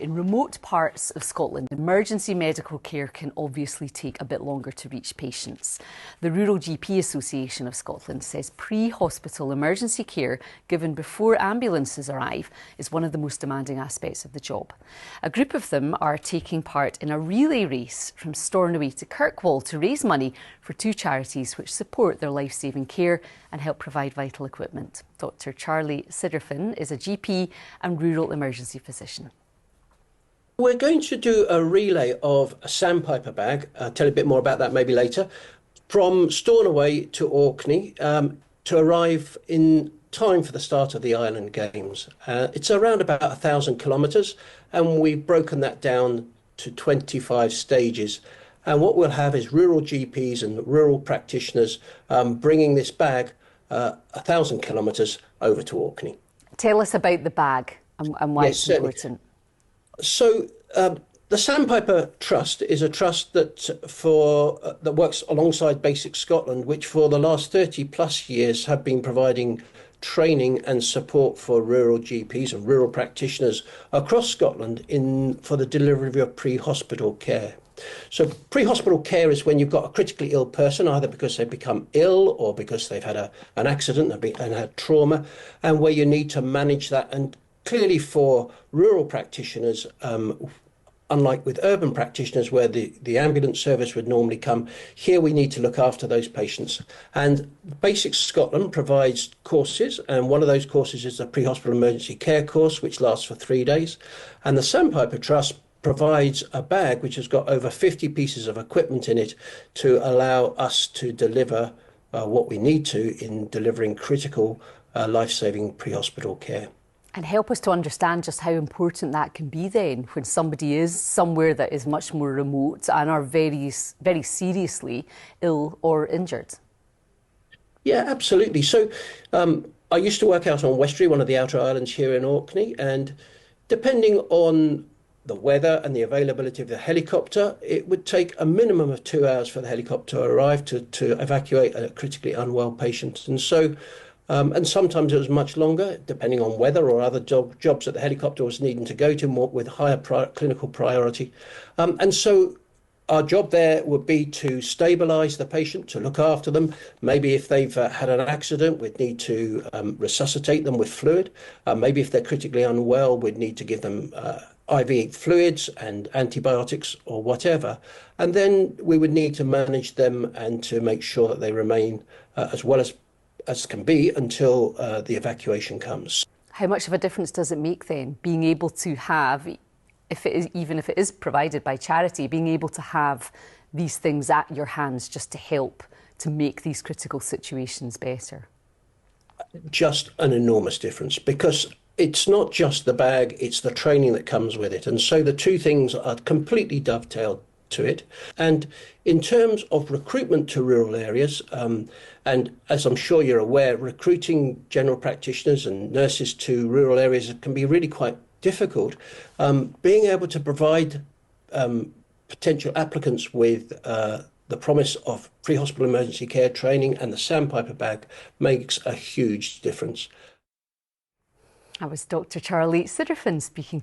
In remote parts of Scotland, emergency medical care can obviously take a bit longer to reach patients. The Rural GP Association of Scotland says pre-hospital emergency care given before ambulances arrive is one of the most demanding aspects of the job. A group of them are taking part in a relay race from Stornoway to Kirkwall to raise money for two charities which support their life-saving care and help provide vital equipment. Dr. Charlie Sidderfin is a GP and rural emergency physician. We're going to do a relay of a Sandpiper bag, I'll tell you a bit more about that maybe later, from Stornoway to Orkney to arrive in time for the start of the Island Games. It's around about 1,000 kilometres and we've broken that down to 25 stages. And what we'll have is rural GPs and rural practitioners bringing this bag 1,000 kilometres over to Orkney. Tell us about the bag and why it's important. So the Sandpiper Trust is a trust that works alongside Basic Scotland, which for the last 30 plus years have been providing training and support for rural GPs and rural practitioners across Scotland for the delivery of pre-hospital care. So pre-hospital care is when you've got a critically ill person, either because they've become ill or because they've had an accident and had trauma, and where you need to manage that. And clearly for rural practitioners, unlike with urban practitioners where the ambulance service would normally come, here we need to look after those patients. And Basic Scotland provides courses, and one of those courses is the pre-hospital emergency care course, which lasts for 3 days. And the Sandpiper Trust provides a bag which has got over 50 pieces of equipment in it to allow us to deliver what we need to in delivering critical life-saving pre-hospital care. And help us to understand just how important that can be then when somebody is somewhere that is much more remote and are very, very seriously ill or injured. Yeah, absolutely. So I used to work out on Westray, one of the outer islands here in Orkney, and depending on the weather and the availability of the helicopter, it would take a minimum of 2 hours for the helicopter to arrive to evacuate a critically unwell patient. And so, and sometimes it was much longer, depending on weather or other jobs that the helicopter was needing to go to more with higher clinical priority. And so our job there would be to stabilise the patient, to look after them. Maybe if they've had an accident, we'd need to resuscitate them with fluid. Maybe if they're critically unwell, we'd need to give them IV fluids and antibiotics or whatever. And then we would need to manage them and to make sure that they remain as well as can be until the evacuation comes. How much of a difference does it make then, being able to have, even if it is provided by charity, being able to have these things at your hands just to help to make these critical situations better? Just an enormous difference, because it's not just the bag, it's the training that comes with it. And so the two things are completely dovetailed to it. And in terms of recruitment to rural areas, and as I'm sure you're aware, recruiting general practitioners and nurses to rural areas can be really quite difficult. Being able to provide potential applicants with the promise of pre-hospital emergency care training and the Sandpiper bag makes a huge difference. That was Dr. Charlie Sidderfin speaking.